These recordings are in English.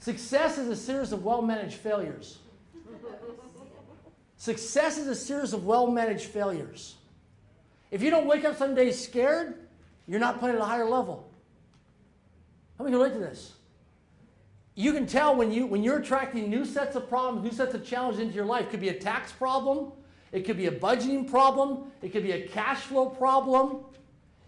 Success is a series of well-managed failures. Success is a series of well-managed failures. If you don't wake up some days scared, you're not playing at a higher level. How many can relate to this? You can tell when you're attracting new sets of problems, new sets of challenges into your life. It could be a tax problem. It could be a budgeting problem. It could be a cash flow problem.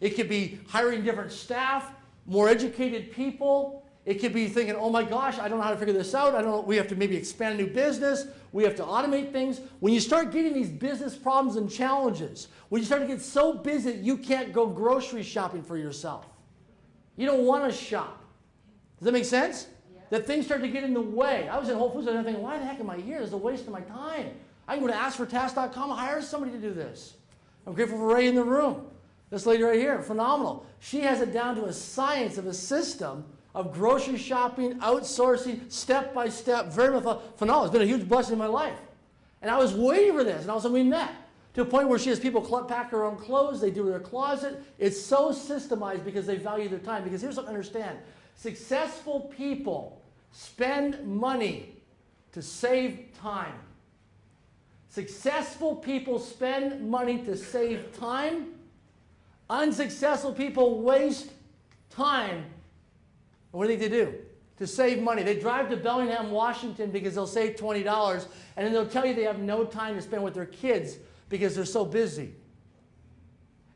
It could be hiring different staff, more educated people. It could be thinking, oh my gosh, I don't know how to figure this out. I don't know, we have to maybe expand a new business. We have to automate things. When you start getting these business problems and challenges, when you start to get so busy that you can't go grocery shopping for yourself. You don't want to shop. Does that make sense? Yeah. That things start to get in the way. I was in Whole Foods and I'm thinking, why the heck am I here? This is a waste of my time. I can go to askfortask.com and hire somebody to do this. I'm grateful for Ray in the room. This lady right here, phenomenal. She has it down to a science of a system of grocery shopping, outsourcing, step by step, very phenomenal. It's been a huge blessing in my life. And I was waiting for this, and all of a sudden we met to a point where she has people pack their own clothes, they do their closet. It's so systemized because they value their time. Because here's what I understand. Successful people spend money to save time. Successful people spend money to save time. Unsuccessful people waste time. What do they do? To save money. They drive to Bellingham, Washington because they'll save $20, and then they'll tell you they have no time to spend with their kids because they're so busy.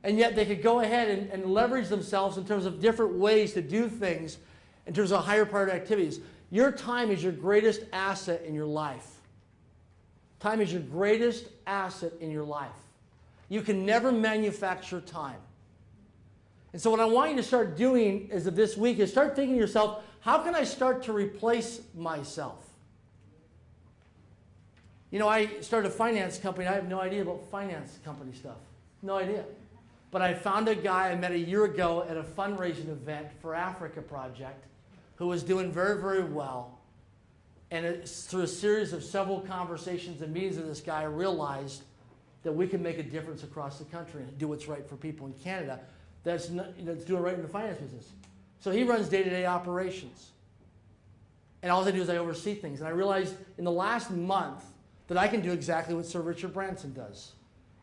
And yet they could go ahead and leverage themselves in terms of different ways to do things in terms of higher priority activities. Your time is your greatest asset in your life. Time is your greatest asset in your life. You can never manufacture time. And so what I want you to start doing as of this week is start thinking to yourself, how can I start to replace myself? You know, I started a finance company. I have no idea about finance company stuff. No idea. But I found a guy I met a year ago at a fundraising event for Africa Project who was doing very, very well. And it's through a series of several conversations and meetings with this guy, I realized that we can make a difference across the country and do what's right for people in Canada that's doing right in the finance business. So he runs day-to-day operations. And all I do is I oversee things. And I realized in the last month that I can do exactly what Sir Richard Branson does.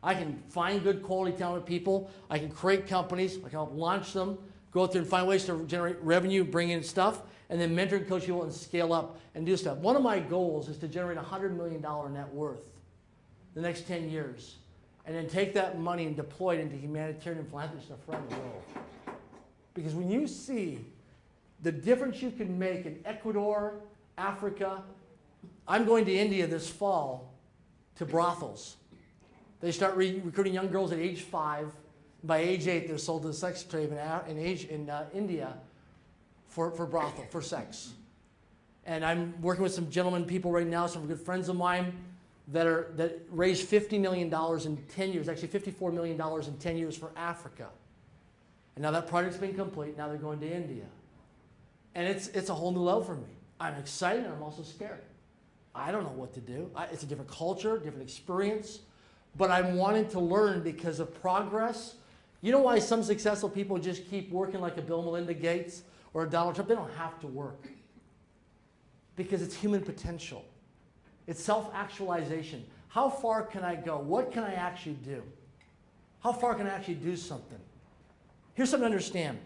I can find good quality talented people. I can create companies. I can help launch them, go out there and find ways to generate revenue, bring in stuff, and then mentor and coach people and scale up and do stuff. One of my goals is to generate $100 million net worth the next 10 years. And then take that money and deploy it into humanitarian philanthropy stuff around the world. Because when you see the difference you can make in Ecuador, Africa, I'm going to India this fall to brothels. They start recruiting young girls at age 5. By age 8, they're sold to the sex trade in India for brothel, for sex. And I'm working with some gentlemen people right now, some good friends of mine, that raised $50 million in 10 years, actually $54 million in 10 years for Africa. And now that project's been complete. Now they're going to India. And it's a whole new level for me. I'm excited and I'm also scared. I don't know what to do. It's a different culture, different experience. But I'm wanting to learn because of progress. You know why some successful people just keep working like a Bill and Melinda Gates or a Donald Trump? They don't have to work. Because it's human potential. It's self-actualization. How far can I go? What can I actually do? How far can I actually do something? Here's something to understand.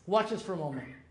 Watch this for a moment.